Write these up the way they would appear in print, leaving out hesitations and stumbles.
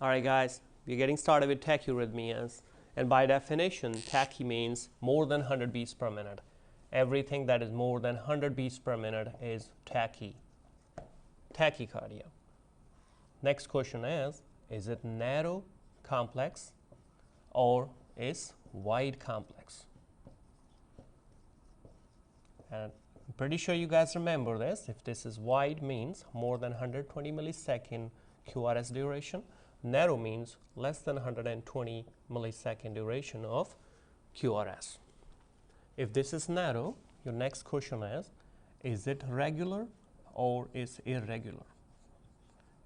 Alright guys, we're getting started with tachyarrhythmias, and by definition tachy means more than 100 beats per minute. Everything that is more than 100 beats per minute is tachycardia. Next question is it narrow complex or is wide complex? And I'm pretty sure you guys remember this. If this is wide, means more than 120 millisecond QRS duration. Narrow means less than 120 millisecond duration of QRS. If this is narrow, your next question is it regular or is irregular?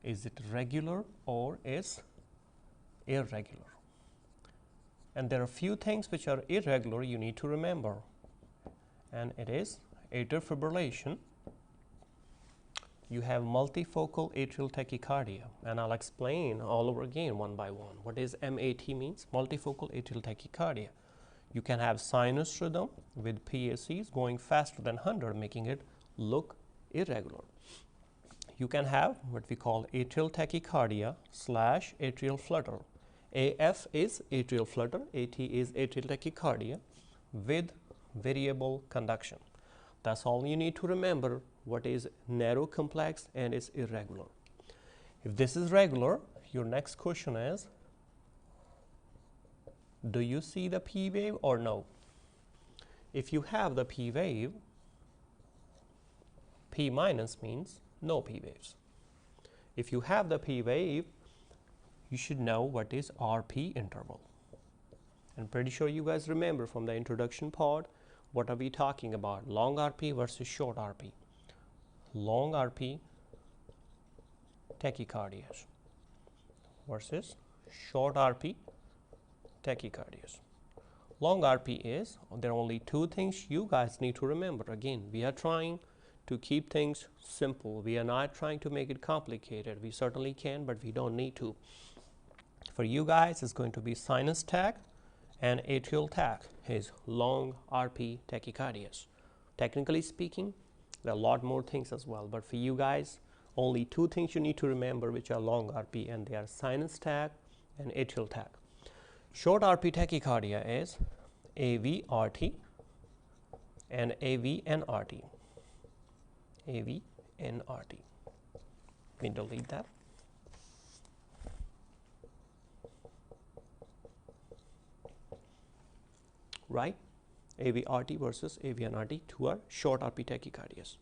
Is it regular or is irregular? And there are a few things which are irregular you need to remember, and it is atrial fibrillation. You have multifocal atrial tachycardia, and I'll explain all over again one by one. What is MAT means? Multifocal atrial tachycardia. You can have sinus rhythm with PACs going faster than 100, making it look irregular. You can have what we call atrial tachycardia / atrial flutter. AF is atrial flutter, AT is atrial tachycardia with variable conduction. That's all you need to remember. What is narrow complex and is irregular. If this is regular, your next question is, do you see the P wave or no? If you have the P wave, P minus means no P waves. If you have the P wave, you should know what is RP interval. I'm pretty sure you guys remember from the introduction part, what are we talking about? Long RP versus short RP. Long RP tachycardias versus short RP tachycardias. Long RP is, there are only two things you guys need to remember. Again, we are trying to keep things simple. We are not trying to make it complicated. We certainly can, but we don't need to. For you guys, it's going to be sinus tach and atrial tach is long RP tachycardias. Technically speaking, there are a lot more things as well, but for you guys, only two things you need to remember which are long RP, and they are sinus tach and atrial tach. Short RP tachycardia is AV-RT and AV-NRT. AV-NRT. Let me delete that. Right? AV-RT versus AV-NRT, two are short RP tachycardias.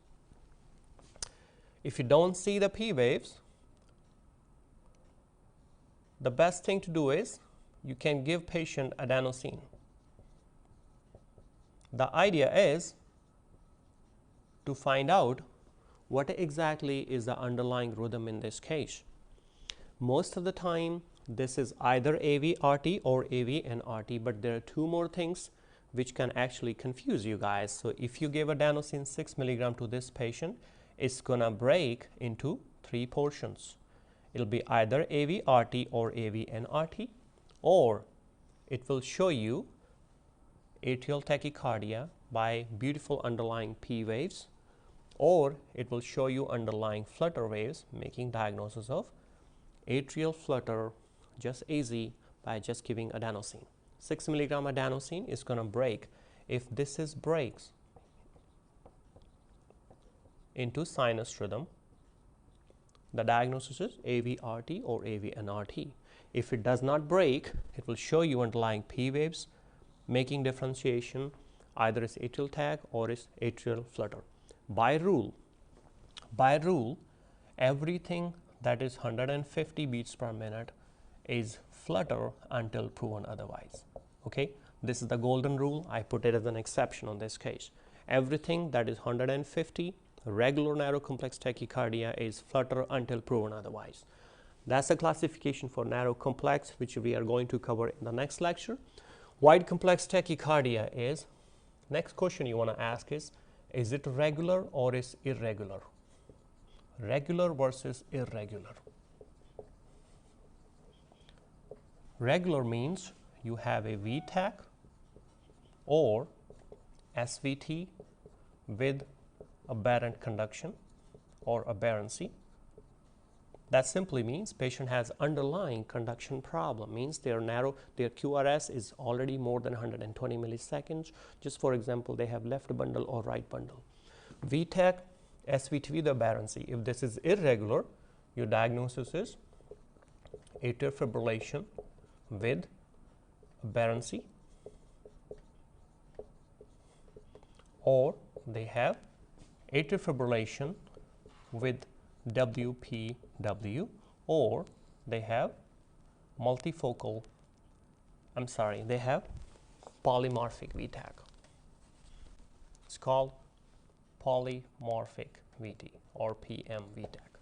If you don't see the P waves, the best thing to do is you can give patient adenosine. The idea is to find out what exactly is the underlying rhythm in this case. Most of the time, this is either AV-RT or AV-NRT, but there are two more things which can actually confuse you guys. So if you give adenosine 6 milligram to this patient, it's gonna break into three portions. It'll be either AV-RT or AV-NRT, or it will show you atrial tachycardia by beautiful underlying P waves, or it will show you underlying flutter waves, making diagnosis of atrial flutter just easy by just giving adenosine. 6 milligram adenosine is going to break. If this is breaks into sinus rhythm, the diagnosis is AV-RT or AV-NRT. If it does not break, it will show you underlying P waves, making differentiation either is atrial tach or is atrial flutter. By rule, everything that is 150 beats per minute is flutter until proven otherwise. Okay, this is the golden rule. I put it as an exception on this case. Everything that is 150 regular narrow complex tachycardia is flutter until proven otherwise. That's a classification for narrow complex, which we are going to cover in the next lecture. Wide complex tachycardia is, next question you want to ask is it regular or is irregular? Regular versus irregular. Regular means you have a V-tach or SVT with aberrant conduction or aberrancy. That simply means patient has underlying conduction problem, means their QRS is already more than 120 milliseconds. Just for example, they have left bundle or right bundle. VTAC, SVT, the aberrancy. If this is irregular, your diagnosis is atrial fibrillation with aberrancy, or they have atrial fibrillation with WPW, or they have they have polymorphic VTAC. It's called polymorphic VT or PM VTAC.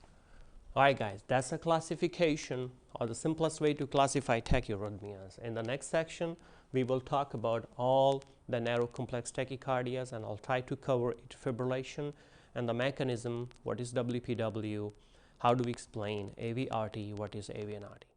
Alright guys, that's a classification or the simplest way to classify tachyarrhythmias. In the next section, we will talk about all the narrow complex tachycardias, and I'll try to cover atrial fibrillation and the mechanism, what is WPW, how do we explain AVRT, what is AVNRT.